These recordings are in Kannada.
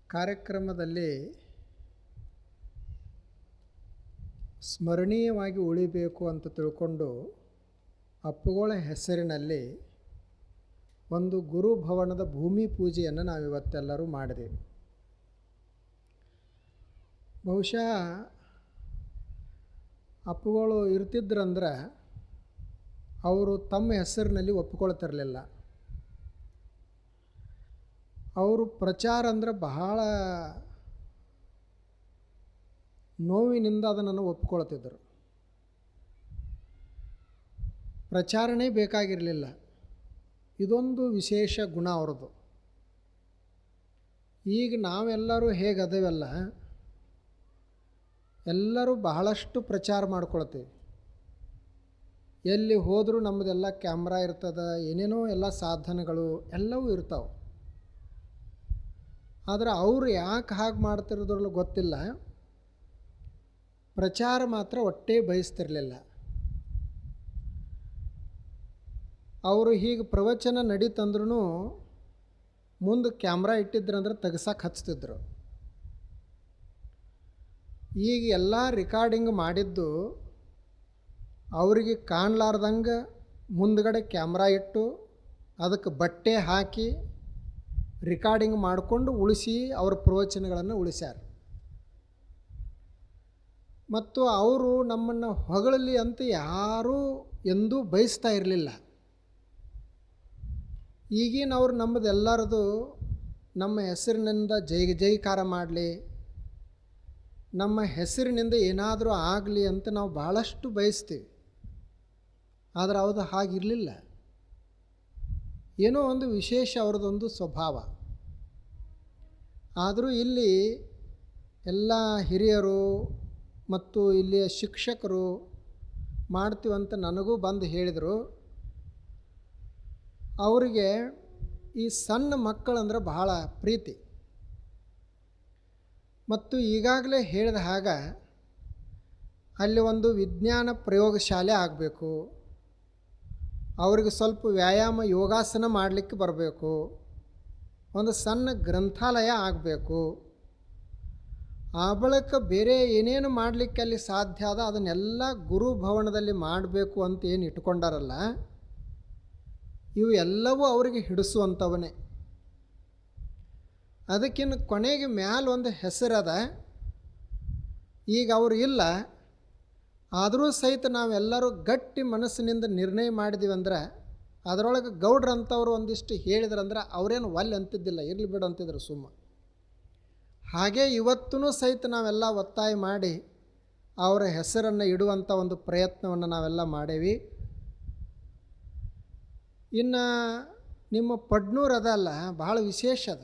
ಕಾರ್ಯಕ್ರಮದಲ್ಲಿ ಸ್ಮರಣೀಯವಾಗಿ ಉಳಿಬೇಕು ಅಂತ ತಿಳ್ಕೊಂಡು ಅಪ್ಪುಗಳ ಹೆಸರಿನಲ್ಲಿ ಒಂದು ಗುರುಭವನದ ಭೂಮಿ ಪೂಜೆಯನ್ನು ನಾವಿವತ್ತೆಲ್ಲರೂ ಮಾಡಿದೆವು. ಬಹುಶಃ ಅಪ್ಪುಗಳು ಇರ್ತಿದ್ರಂದ್ರೆ ಅವರು ತಮ್ಮ ಹೆಸರಿನಲ್ಲಿ ಒಪ್ಪಿಕೊಳ್ತಿರಲಿಲ್ಲ. ಅವರು ಪ್ರಚಾರ ಅಂದರೆ ಬಹಳ ನೋವಿನಿಂದ ಅದನ್ನು ಒಪ್ಪಿಕೊಳ್ತಿದ್ದರು. ಪ್ರಚಾರನೇ ಬೇಕಾಗಿರಲಿಲ್ಲ. ಇದೊಂದು ವಿಶೇಷ ಗುಣ ಅವ್ರದ್ದು. ಈಗ ನಾವೆಲ್ಲರೂ ಹೇಗದೇವಲ್ಲ, ಎಲ್ಲರೂ ಬಹಳಷ್ಟು ಪ್ರಚಾರ ಮಾಡ್ಕೊಳ್ತೀವಿ. ಎಲ್ಲಿ ಹೋದರೂ ನಮ್ಮದೆಲ್ಲ ಕ್ಯಾಮ್ರಾ ಇರ್ತದೆ, ಏನೇನೋ ಎಲ್ಲ ಸಾಧನಗಳು ಎಲ್ಲವೂ ಇರ್ತಾವೆ. ಆದರೆ ಅವರು ಯಾಕೆ ಹಾಗೆ ಮಾಡ್ತಿರೋದ್ರಲ್ಲೂ ಗೊತ್ತಿಲ್ಲ, ಪ್ರಚಾರ ಮಾತ್ರ ಒಟ್ಟೇ ಬಯಸ್ತಿರಲಿಲ್ಲ. ಅವರು ಹೀಗೆ ಪ್ರವಚನ ನಡೀತಂದ್ರೂ ಮುಂದೆ ಕ್ಯಾಮ್ರಾ ಇಟ್ಟಿದ್ರಂದ್ರೆ ತೆಗ್ಸಕ್ಕೆ ಹಚ್ತಿದ್ರು. ಈಗ ಎಲ್ಲ ರೆಕಾರ್ಡಿಂಗ್ ಮಾಡಿದ್ದು ಅವರಿಗೆ ಕಾಣಲಾರ್ದಂಗೆ ಮುಂದ್ಗಡೆ ಕ್ಯಾಮ್ರಾ ಇಟ್ಟು ಅದಕ್ಕೆ ಬಟ್ಟೆ ಹಾಕಿ ರೆಕಾರ್ಡಿಂಗ್ ಮಾಡಿಕೊಂಡು ಉಳಿಸಿ ಅವ್ರ ಪ್ರವಚನಗಳನ್ನು ಉಳಿಸ್ಯಾರ. ಮತ್ತು ಅವರು ನಮ್ಮನ್ನು ಹೊಗಳಲಿ ಅಂತ ಯಾರೂ ಎಂದೂ ಬಯಸ್ತಾ ಇರಲಿಲ್ಲ. ಈಗಿನವ್ರು ನಮ್ಮದೆಲ್ಲರದು ನಮ್ಮ ಹೆಸರಿನಿಂದ ಜೈಕಾರ ಮಾಡಲಿ, ನಮ್ಮ ಹೆಸರಿನಿಂದ ಏನಾದರೂ ಆಗಲಿ ಅಂತ ನಾವು ಭಾಳಷ್ಟು ಬಯಸ್ತೀವಿ. ಆದರೆ ಅದು ಹಾಗಿರಲಿಲ್ಲ. ಏನೋ ಒಂದು ವಿಶೇಷ ಅವ್ರದ್ದೊಂದು ಸ್ವಭಾವ. ಆದರೂ ಇಲ್ಲಿ ಎಲ್ಲ ಹಿರಿಯರು ಮತ್ತು ಇಲ್ಲಿಯ ಶಿಕ್ಷಕರು ಮಾಡ್ತೀವಂತ ನನಗೂ ಬಂದು ಹೇಳಿದರು. ಅವರಿಗೆ ಈ ಸಣ್ಣ ಮಕ್ಕಳಂದ್ರೆ ಬಹಳ ಪ್ರೀತಿ. ಮತ್ತು ಈಗಾಗಲೇ ಹೇಳಿದ ಹಾಗೆ ಅಲ್ಲಿ ಒಂದು ವಿಜ್ಞಾನ ಪ್ರಯೋಗಶಾಲೆ ಆಗಬೇಕು, ಅವ್ರಿಗೆ ಸ್ವಲ್ಪ ವ್ಯಾಯಾಮ ಯೋಗಾಸನ ಮಾಡಲಿಕ್ಕೆ ಬರಬೇಕು, ಒಂದು ಸಣ್ಣ ಗ್ರಂಥಾಲಯ ಆಗಬೇಕು, ಆ ಬಳಿಕ ಬೇರೆ ಏನೇನು ಮಾಡಲಿಕ್ಕೆ ಅಲ್ಲಿ ಸಾಧ್ಯ ಅದ ಅದನ್ನೆಲ್ಲ ಗುರುಭವನದಲ್ಲಿ ಮಾಡಬೇಕು ಅಂತ ಏನು ಇಟ್ಕೊಂಡಾರಲ್ಲ, ಇವು ಎಲ್ಲವೂ ಅವರಿಗೆ ಹಿಡಿಸುವಂಥವನೇ. ಅದಕ್ಕಿನ್ನು ಕೊನೆಗೆ ಮ್ಯಾಲೆ ಒಂದು ಹೆಸರದ. ಈಗ ಅವರು ಇಲ್ಲ, ಆದರೂ ಸಹಿತ ನಾವೆಲ್ಲರೂ ಗಟ್ಟಿ ಮನಸ್ಸಿನಿಂದ ನಿರ್ಣಯ ಮಾಡಿದೀವಿ ಅಂದ್ರೆ ಅದರೊಳಗೆ ಗೌಡ್ರಂಥವ್ರು ಒಂದಿಷ್ಟು ಹೇಳಿದ್ರಂದ್ರೆ ಅವರೇನು ಒಲ್ಲೆ ಅಂತಿದ್ದಿಲ್ಲ, ಇರಲಿ ಬಿಡು ಅಂತಿದ್ರು ಸುಮ್ಮ. ಹಾಗೆ ಇವತ್ತೂ ಸಹಿತ ನಾವೆಲ್ಲ ಒತ್ತಾಯ ಮಾಡಿ ಅವರ ಹೆಸರನ್ನು ಇಡುವಂಥ ಒಂದು ಪ್ರಯತ್ನವನ್ನು ನಾವೆಲ್ಲ ಮಾಡೇವಿ. ಇನ್ನು ನಿಮ್ಮ ಪಡ್ನೂರು ಅದಲ್ಲ, ಭಾಳ ವಿಶೇಷ ಅದ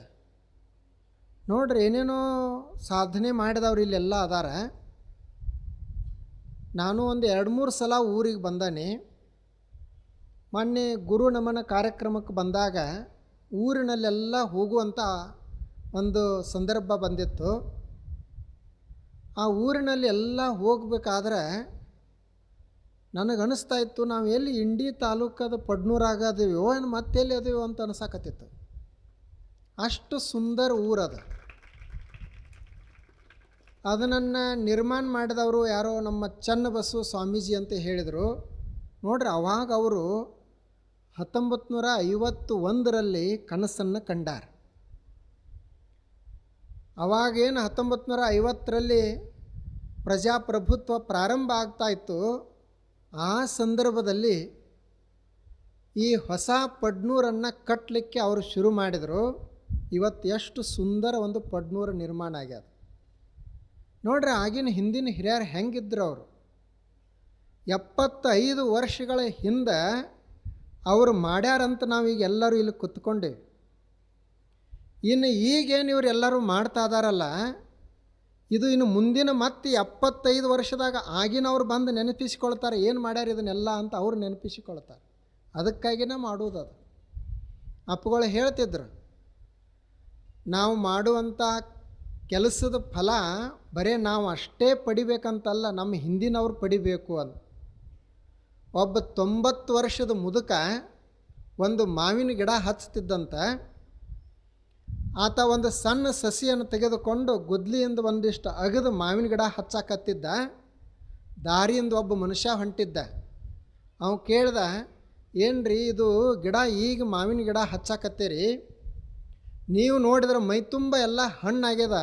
ನೋಡ್ರಿ. ಏನೇನೋ ಸಾಧನೆ ಮಾಡಿದವ್ರು ಇಲ್ಲೆಲ್ಲ ಅದಾರ. ನಾನು ಒಂದು 2-3 ಸಲ ಊರಿಗೆ ಬಂದಾನೆ. ಮೊನ್ನೆ ಗುರು ನಮನ ಕಾರ್ಯಕ್ರಮಕ್ಕೆ ಬಂದಾಗ ಊರಿನಲ್ಲೆಲ್ಲ ಹೋಗುವಂಥ ಒಂದು ಸಂದರ್ಭ ಬಂದಿತ್ತು. ಆ ಊರಿನಲ್ಲಿ ಎಲ್ಲ ಹೋಗಬೇಕಾದ್ರೆ ನನಗನ್ನಿಸ್ತಾ ಇತ್ತು, ನಾವು ಎಲ್ಲಿ ಇಂಡಿ ತಾಲೂಕದ ಪಡ್ನೂರಾಗ ಅದೇವೋ ಏನು ಮತ್ತೆಲ್ಲಿ ಅದೇವೋ ಅಂತ ಅನ್ಸಕತ್ತಿತ್ತು. ಅಷ್ಟು ಸುಂದರ ಊರದ. ಅದನ್ನು ನಿರ್ಮಾಣ ಮಾಡಿದವರು ಯಾರೋ ನಮ್ಮ ಚನ್ನಬಸವ ಸ್ವಾಮೀಜಿ ಅಂತ ಹೇಳಿದರು. ನೋಡ್ರಿ, ಅವಾಗ ಅವರು 1951ರಲ್ಲಿ ಕನಸನ್ನು ಕಂಡಾರ. ಅವಾಗೇನು 1950ರಲ್ಲಿ ಪ್ರಜಾಪ್ರಭುತ್ವ ಪ್ರಾರಂಭ ಆಗ್ತಾಯಿತ್ತು, ಆ ಸಂದರ್ಭದಲ್ಲಿ ಈ ಹೊಸ ಪಡ್ನೂರನ್ನು ಕಟ್ಟಲಿಕ್ಕೆ ಅವರು ಶುರು ಮಾಡಿದರು. ಇವತ್ತು ಎಷ್ಟು ಸುಂದರ ಒಂದು ಪಡ್ನೂರು ನಿರ್ಮಾಣ ಆಗ್ಯದ ನೋಡ್ರಿ. ಆಗಿನ ಹಿಂದಿನ ಹಿರಿಯರು ಹೆಂಗಿದ್ರು ಅವರು. 75 ವರ್ಷಗಳ ಹಿಂದೆ ಅವರು ಮಾಡ್ಯಾರಂತ ನಾವೀಗ ಎಲ್ಲರೂ ಇಲ್ಲಿ ಕೂತ್ಕೊಂಡೇವಿ. ಇನ್ನು ಈಗೇನು ಇವರೆಲ್ಲರೂ ಮಾಡ್ತಾ ಇದಾರಲ್ಲ, ಇದು ಇನ್ನು ಮುಂದಿನ ಮತ್ತೆ 75 ವರ್ಷದಾಗ ಆಗಿನವ್ರು ಬಂದು ನೆನಪಿಸಿಕೊಳ್ತಾರೆ, ಏನು ಮಾಡ್ಯಾರ ಇದನ್ನೆಲ್ಲ ಅಂತ ಅವ್ರು ನೆನಪಿಸಿಕೊಳ್ತಾರೆ. ಅದಕ್ಕಾಗಿನೇ ಮಾಡುವುದು. ಅದು ಅಪ್ಪುಗಳು ಹೇಳ್ತಿದ್ರು, ನಾವು ಮಾಡುವಂಥ ಕೆಲಸದ ಫಲ ಬರೀ ನಾವು ಅಷ್ಟೇ ಪಡಿಬೇಕಂತಲ್ಲ, ನಮ್ಮ ಹಿಂದಿನವ್ರು ಪಡಿಬೇಕು ಅಂತ. ಒಬ್ಬ 90 ವರ್ಷದ ಮುದುಕ ಒಂದು ಮಾವಿನ ಗಿಡ ಹಚ್ತಿದ್ದಂತ. ಆತ ಒಂದು ಸಣ್ಣ ಸಸಿಯನ್ನು ತೆಗೆದುಕೊಂಡು ಗುದ್ಲಿಯಿಂದ ಒಂದಿಷ್ಟು ಅಗದು ಮಾವಿನ ಗಿಡ ಹಚ್ಚಾಕತ್ತಿದ್ದ. ದಾರಿಯಿಂದ ಒಬ್ಬ ಮನುಷ್ಯ ಹೊಂಟಿದ್ದ. ಅವ ಕೇಳ್ದ, ಏನ್ರಿ ಇದು ಗಿಡ ಈಗ ಮಾವಿನ ಗಿಡ ಹಚ್ಚಾಕತ್ತೀರಿ, ನೀವು ನೋಡಿದ್ರೆ ಮೈ ತುಂಬ ಎಲ್ಲ ಹಣ್ಣಾಗ್ಯದ,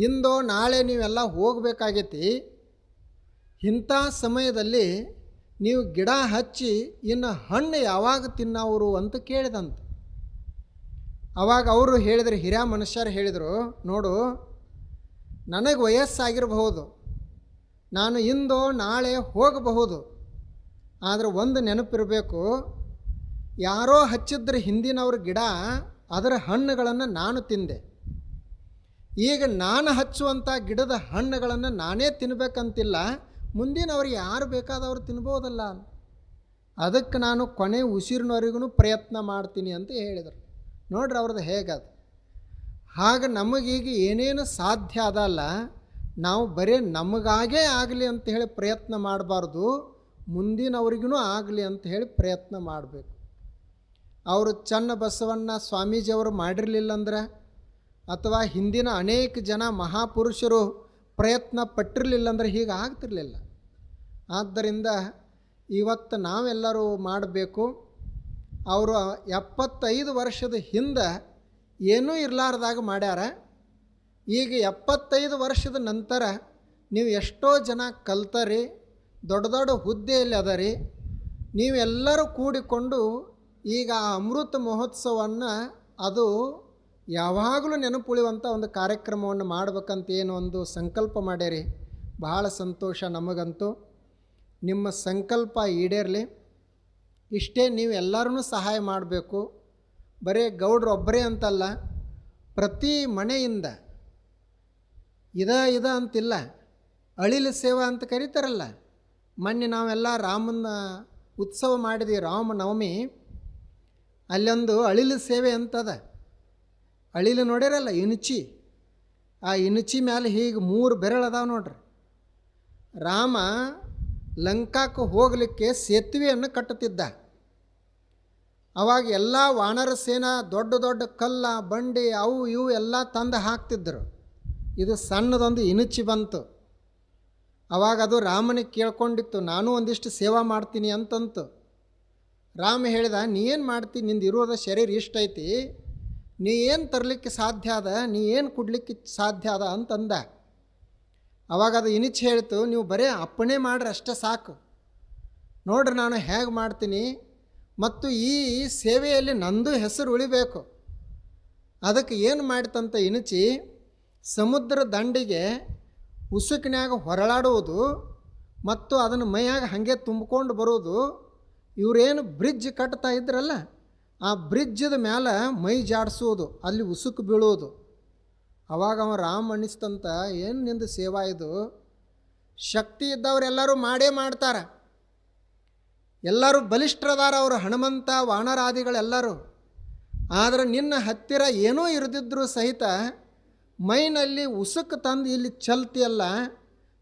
ಇಂದೋ ನಾಳೆ ನೀವೆಲ್ಲ ಹೋಗಬೇಕಾಗೈತಿ, ಇಂಥ ಸಮಯದಲ್ಲಿ ನೀವು ಗಿಡ ಹಚ್ಚಿ ಇನ್ನು ಹಣ್ಣು ಯಾವಾಗ ತಿನ್ನವರು ಅಂತ ಕೇಳಿದಂತೆ. ಅವಾಗ ಅವರು ಹೇಳಿದ್ರು, ಹಿರಿಯ ಮನುಷ್ಯರು ಹೇಳಿದರು, ನೋಡು ನನಗೆ ವಯಸ್ಸಾಗಿರಬಹುದು, ನಾನು ಇಂದೋ ನಾಳೆ ಹೋಗಬಹುದು, ಆದರೆ ಒಂದು ನೆನಪಿರಬೇಕು, ಯಾರೋ ಹಚ್ಚಿದ್ರೆ ಹಿಂದಿನವ್ರ ಗಿಡ ಅದರ ಹಣ್ಣುಗಳನ್ನು ನಾನು ತಿಂದೆ, ಈಗ ನಾನು ಹಚ್ಚುವಂಥ ಗಿಡದ ಹಣ್ಣುಗಳನ್ನು ನಾನೇ ತಿನ್ನಬೇಕಂತಿಲ್ಲ, ಮುಂದಿನವ್ರಿಗೆ ಯಾರು ಬೇಕಾದವ್ರು ತಿನ್ಬೋದಲ್ಲ, ಅದಕ್ಕೆ ನಾನು ಕೊನೆ ಉಸಿರಿನವರೆಗೂ ಪ್ರಯತ್ನ ಮಾಡ್ತೀನಿ ಅಂತ ಹೇಳಿದರು. ನೋಡ್ರಿ ಅವ್ರದ್ದು ಹೇಗದು. ಹಾಗೆ ನಮಗೀಗ ಏನೇನು ಸಾಧ್ಯ ಅದಲ್ಲ, ನಾವು ಬರೀ ನಮಗಾಗೇ ಆಗಲಿ ಅಂತ ಹೇಳಿ ಪ್ರಯತ್ನ ಮಾಡಬಾರ್ದು, ಮುಂದಿನವ್ರಿಗೂ ಆಗಲಿ ಅಂತ ಹೇಳಿ ಪ್ರಯತ್ನ ಮಾಡಬೇಕು. ಅವರು ಚನ್ನ ಬಸವಣ್ಣ ಸ್ವಾಮೀಜಿಯವರು ಮಾಡಿರಲಿಲ್ಲಂದ್ರೆ, ಅಥವಾ ಹಿಂದಿನ ಅನೇಕ ಜನ ಮಹಾಪುರುಷರು ಪ್ರಯತ್ನ ಪಟ್ಟಿರಲಿಲ್ಲಂದ್ರೆ ಹೀಗೆ ಆಗ್ತಿರಲಿಲ್ಲ. ಆದ್ದರಿಂದ ಇವತ್ತು ನಾವೆಲ್ಲರೂ ಮಾಡಬೇಕು. ಅವರು 75 ವರ್ಷದ ಹಿಂದೆ ಏನೂ ಇರಲಾರ್ದಾಗ ಮಾಡ್ಯಾರ. ಈಗ 75 ವರ್ಷದ ನಂತರ ನೀವು ಎಷ್ಟೋ ಜನ ಕಲ್ತರಿ, ದೊಡ್ಡ ದೊಡ್ಡ ಹುದ್ದೆಯಲ್ಲಿ ಅದರಿ, ನೀವೆಲ್ಲರೂ ಕೂಡಿಕೊಂಡು ಈಗ ಆ ಅಮೃತ ಮಹೋತ್ಸವವನ್ನು ಅದು ಯಾವಾಗಲೂ ನೆನಪುಳಿಯುವಂಥ ಒಂದು ಕಾರ್ಯಕ್ರಮವನ್ನು ಮಾಡ್ಬೇಕಂತ ಏನು ಒಂದು ಸಂಕಲ್ಪ ಮಾಡ್ಯಾರಿ. ಬಹಳ ಸಂತೋಷ ನಮಗಂತೂ. ನಿಮ್ಮ ಸಂಕಲ್ಪ ಈಡೇರಲಿ. ಇಷ್ಟೇ, ನೀವು ಎಲ್ಲರೂ ಸಹಾಯ ಮಾಡಬೇಕು. ಬರೀ ಗೌಡ್ರು ಒಬ್ಬರೇ ಅಂತಲ್ಲ, ಪ್ರತಿ ಮನೆಯಿಂದ ಇದ ಅಂತಿಲ್ಲ, ಅಳಿಲು ಸೇವಾ ಅಂತ ಕರೀತಾರಲ್ಲ. ಮೊನ್ನೆ ನಾವೆಲ್ಲ ರಾಮನ ಉತ್ಸವ ಮಾಡಿದ್ವಿ, ರಾಮನವಮಿ. ಅಲ್ಲೊಂದು ಅಳಿಲು ಸೇವೆ ಅಂತದ. ಅಳಿಲು ನೋಡ್ಯಾರಲ್ಲ, ಇಣಚಿ, ಆ ಇಣಚಿ ಮೇಲೆ ಹೀಗೆ 3 ಬೆರಳು ಅದಾವೆ ನೋಡ್ರಿ. ರಾಮ ಲಂಕಾಕ್ಕೆ ಹೋಗಲಿಕ್ಕೆ ಸೇತುವೆಯನ್ನು ಕಟ್ಟುತ್ತಿದ್ದ. ಅವಾಗ ಎಲ್ಲ ವಾನರ ಸೇನಾ ದೊಡ್ಡ ದೊಡ್ಡ ಕಲ್ಲ ಬಂಡಿ ಅವು ಇವು ಎಲ್ಲ ತಂದು ಹಾಕ್ತಿದ್ದರು. ಇದು ಸಣ್ಣದೊಂದು ಇಣಚಿ ಬಂತು. ಅವಾಗ ಅದು ರಾಮನಿಗೆ ಕೇಳ್ಕೊಂಡಿತ್ತು, ನಾನು ಒಂದಿಷ್ಟು ಸೇವಾ ಮಾಡ್ತೀನಿ ಅಂತಂತು. ರಾಮ ಹೇಳಿದ, ನೀ ಏನು ಮಾಡ್ತೀನಿ, ನಿಂದು ಇರೋದ ಶರೀರ ಇಷ್ಟ ಐತಿ, ನೀ ಏನು ತರಲಿಕ್ಕೆ ಸಾಧ್ಯ ಅದ, ನೀ ಏನು ಕೊಡಲಿಕ್ಕೆ ಸಾಧ್ಯ ಅದ ಅಂತಂದ. ಅವಾಗ ಅದು ಇನಿಚ್ ಹೇಳ್ತು, ನೀವು ಬರೀ ಅಪ್ಪಣೆ ಮಾಡ್ರಿ ಅಷ್ಟೇ ಸಾಕು, ನೋಡ್ರಿ ನಾನು ಹೇಗೆ ಮಾಡ್ತೀನಿ, ಮತ್ತು ಈ ಸೇವೆಯಲ್ಲಿ ನಂದು ಹೆಸರು ಉಳಿಬೇಕು. ಅದಕ್ಕೆ ಏನು ಮಾಡ್ತಂತ ಇಣಚಿ, ಸಮುದ್ರ ದಂಡಿಗೆ ಉಸುಕಿನ್ಯಾಗ ಹೊರಳಾಡುವುದು ಮತ್ತು ಅದನ್ನು ಮೈಯಾಗ ಹಾಗೆ ತುಂಬಿಕೊಂಡು ಬರೋದು. ಇವರೇನು ಬ್ರಿಡ್ಜ್ ಕಟ್ತಾ ಇದ್ರಲ್ಲ, ಆ ಬ್ರಿಡ್ಜದ ಮೇಲೆ ಮೈ ಜಾಡಿಸೋದು, ಅಲ್ಲಿ ಉಸುಕು ಬೀಳೋದು. ಅವಾಗ ಅವ ರಾಮ ಅನ್ನಿಸ್ತಂತ, ಏನು ನಿಂದು ಸೇವಾ ಇದು, ಶಕ್ತಿ ಇದ್ದವರೆಲ್ಲರೂ ಮಾಡೇ ಮಾಡ್ತಾರೆ, ಎಲ್ಲರೂ ಬಲಿಷ್ಠರದಾರ ಅವರು, ಹನುಮಂತ ವಾನರಾದಿಗಳೆಲ್ಲರೂ. ಆದರೆ ನಿನ್ನ ಹತ್ತಿರ ಏನೂ ಇರದಿದ್ದರೂ ಸಹಿತ ಮೈನಲ್ಲಿ ಉಸುಕು ತಂದು ಇಲ್ಲಿ ಚಲ್ತಿಯಲ್ಲ,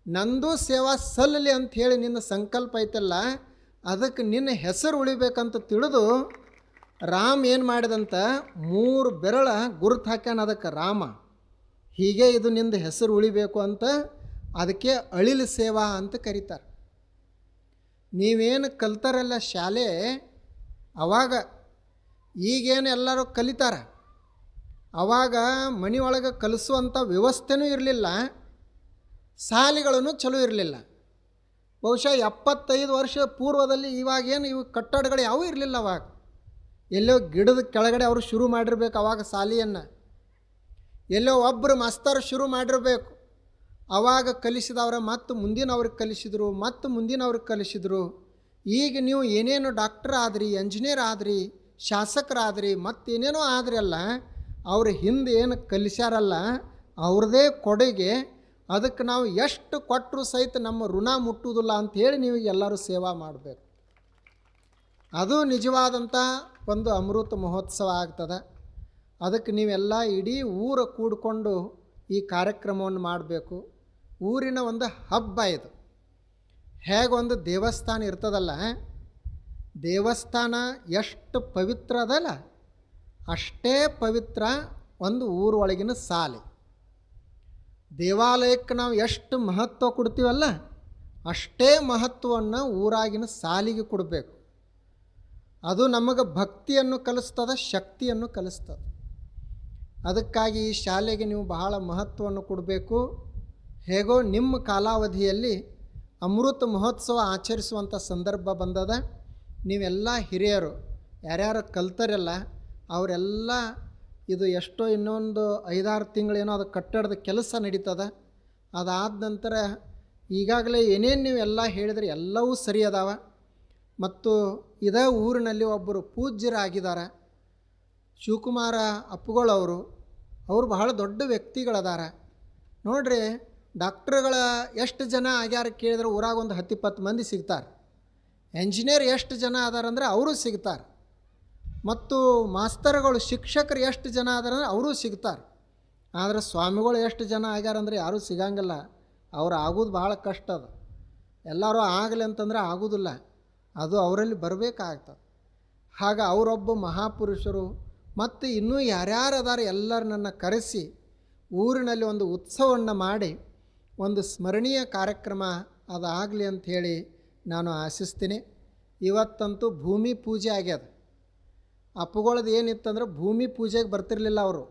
ನಂದು ಸೇವಾ ಸಲ್ಲಲಿ ಅಂಥೇಳಿ ನಿನ್ನ ಸಂಕಲ್ಪ ಐತಲ್ಲ, ಅದಕ್ಕೆ ನಿನ್ನ ಹೆಸರು ಉಳಿಬೇಕಂತ ತಿಳಿದು ರಾಮ ಏನು ಮಾಡಿದಂತ 3 ಬೆರಳ ಗುರುತು ಹಾಕ್ಯಾನ ಅದಕ್ಕೆ ರಾಮ. ಹೀಗೆ ಇದು ನಿಂದು ಹೆಸರು ಉಳಿಬೇಕು ಅಂತ, ಅದಕ್ಕೆ ಅಳಿಲು ಸೇವಾ ಅಂತ ಕರೀತಾರೆ. ನೀವೇನು ಕಲ್ತಾರಲ್ಲ ಶಾಲೆ, ಅವಾಗ ಈಗೇನು ಎಲ್ಲರೂ ಕಲಿತಾರೆ, ಅವಾಗ ಮನೆಯೊಳಗೆ ಕಲಿಸುವಂಥ ವ್ಯವಸ್ಥೆನೂ ಇರಲಿಲ್ಲ, ಶಾಲೆಗಳೂ ಚಲೋ ಇರಲಿಲ್ಲ. ಬಹುಶಃ 75 ವರ್ಷ ಪೂರ್ವದಲ್ಲಿ ಇವಾಗೇನು ಇವು ಕಟ್ಟಡಗಳು ಯಾವೂ ಇರಲಿಲ್ಲ. ಅವಾಗ ಎಲ್ಲೋ ಗಿಡದ ಕೆಳಗಡೆ ಅವರು ಶುರು ಮಾಡಿರ್ಬೇಕು ಅವಾಗ ಶಾಲೆಯನ್ನು, ಎಲ್ಲೋ ಒಬ್ಬರು ಮಾಸ್ತರ್ ಶುರು ಮಾಡಿರಬೇಕು. ಅವಾಗ ಕಲಿಸಿದವ್ರ ಮತ್ತು ಮುಂದಿನವ್ರಿಗೆ ಕಲಿಸಿದರು, ಮತ್ತು ಮುಂದಿನವ್ರಿಗೆ ಕಲಿಸಿದರು. ಈಗ ನೀವು ಏನೇನು ಡಾಕ್ಟರ್ ಆದ್ರಿ, ಎಂಜಿನಿಯರ್ ಆದ್ರಿ, ಶಾಸಕರಾದ್ರಿ, ಮತ್ತೇನೇನೋ ಆದ್ರಿ ಅಲ್ಲ, ಅವ್ರ ಹಿಂದೆ ಏನು ಕಲಿಸ್ಯಾರಲ್ಲ ಅವ್ರದ್ದೇ ಕೊಡುಗೆ. ಅದಕ್ಕೆ ನಾವು ಎಷ್ಟು ಕೊಟ್ಟರೂ ಸಹಿತ ನಮ್ಮ ಋಣ ಮುಟ್ಟುವುದಿಲ್ಲ ಅಂಥೇಳಿ ನೀವು ಎಲ್ಲರೂ ಸೇವಾ ಮಾಡಬೇಕು. ಅದು ನಿಜವಾದಂಥ ಒಂದು ಅಮೃತ ಮಹೋತ್ಸವ ಆಗ್ತದೆ. ಅದಕ್ಕೆ ನೀವೆಲ್ಲ ಇಡೀ ಊರು ಕೂಡಿಕೊಂಡು ಈ ಕಾರ್ಯಕ್ರಮವನ್ನು ಮಾಡಬೇಕು. ಊರಿನ ಒಂದು ಹಬ್ಬ ಇದು. ಹೇಗೊಂದು ದೇವಸ್ಥಾನ ಇರ್ತದಲ್ಲ, ದೇವಸ್ಥಾನ ಎಷ್ಟು ಪವಿತ್ರ ಅದಲ್ಲ, ಅಷ್ಟೇ ಪವಿತ್ರ ಒಂದು ಊರೊಳಗಿನ ಶಾಲೆ. ದೇವಾಲಯಕ್ಕೆ ನಾವು ಎಷ್ಟು ಮಹತ್ವ ಕೊಡ್ತೀವಲ್ಲ ಅಷ್ಟೇ ಮಹತ್ವವನ್ನು ಊರಾಗಿನ ಶಾಲೆಗೆ ಕೊಡಬೇಕು. ಅದು ನಮಗೆ ಭಕ್ತಿಯನ್ನು ಕಲಿಸ್ತದೆ, ಶಕ್ತಿಯನ್ನು ಕಲಿಸ್ತದೆ. ಅದಕ್ಕಾಗಿ ಈ ಶಾಲೆಗೆ ನೀವು ಬಹಳ ಮಹತ್ವವನ್ನು ಕೊಡಬೇಕು. ಹೇಗೋ ನಿಮ್ಮ ಕಾಲಾವಧಿಯಲ್ಲಿ ಅಮೃತ ಮಹೋತ್ಸವ ಆಚರಿಸುವಂಥ ಸಂದರ್ಭ ಬಂದದ. ನೀವೆಲ್ಲ ಹಿರಿಯರು ಯಾರ್ಯಾರು ಕಲ್ತರಲ್ಲ ಅವರೆಲ್ಲ ಇದು ಎಷ್ಟೋ ಇನ್ನೊಂದು 5-6 ತಿಂಗಳೇನೋ ಅದು ಕಟ್ಟಡದ ಕೆಲಸ ನಡೀತದ. ಅದಾದ ನಂತರ ಈಗಾಗಲೇ ಏನೇನು ನೀವೆಲ್ಲ ಹೇಳಿದ್ರೆ ಎಲ್ಲವೂ ಸರಿ ಅದಾವ. ಮತ್ತು ಇದೇ ಊರಿನಲ್ಲಿ ಒಬ್ಬರು ಪೂಜ್ಯರಾಗಿದ್ದಾರೆ, ಶಿವಕುಮಾರ ಅಪ್ಪುಗಳವರು. ಅವರು ಬಹಳ ದೊಡ್ಡ ವ್ಯಕ್ತಿಗಳದಾರ ನೋಡ್ರಿ. ಡಾಕ್ಟ್ರುಗಳ ಎಷ್ಟು ಜನ ಆಗ್ಯಾರ ಕೇಳಿದ್ರೆ ಊರಾಗ ಒಂದು 10-20 ಮಂದಿ ಸಿಗ್ತಾರೆ. ಎಂಜಿನಿಯರ್ ಎಷ್ಟು ಜನ ಅದಾರಂದ್ರೆ ಅವರು ಸಿಗ್ತಾರೆ. ಮತ್ತು ಮಾಸ್ತರ್ಗಳು ಶಿಕ್ಷಕರು ಎಷ್ಟು ಜನ ಅದಾರಂದ್ರೆ ಅವರು ಸಿಗ್ತಾರೆ. ಆದರೆ ಸ್ವಾಮಿಗಳು ಎಷ್ಟು ಜನ ಆಗ್ಯಾರಂದ್ರೆ ಯಾರೂ ಸಿಗಂಗಿಲ್ಲ. ಅವ್ರು ಆಗೋದು ಭಾಳ ಕಷ್ಟ ಅದು. ಎಲ್ಲರೂ ಆಗಲಿ ಅಂತಂದರೆ ಆಗೋದಿಲ್ಲ, ಅದು ಅವರಲ್ಲಿ ಬರಬೇಕಾಗ್ತದೆ. ಆಗ ಅವರೊಬ್ಬ ಮಹಾಪುರುಷರು ಮತ್ತು ಇನ್ನೂ ಯಾರ್ಯಾರು ಅದಾರ ಎಲ್ಲರನ್ನ ಕರೆಸಿ ಊರಿನಲ್ಲಿ ಒಂದು ಉತ್ಸವವನ್ನು ಮಾಡಿ ಒಂದು ಸ್ಮರಣೀಯ ಕಾರ್ಯಕ್ರಮ ಅದಾಗಲಿ ಅಂಥೇಳಿ ನಾನು ಆಶಿಸ್ತೀನಿ. ಇವತ್ತಂತೂ ಭೂಮಿ ಪೂಜೆ ಆಗ್ಯದ. ಅಪ್ಪುಗಳದ್ದು ಏನಿತ್ತಂದ್ರೆ ಭೂಮಿ ಪೂಜೆಗೆ ಬರ್ತಿರ್ಲಿಲ್ಲ ಅವರು.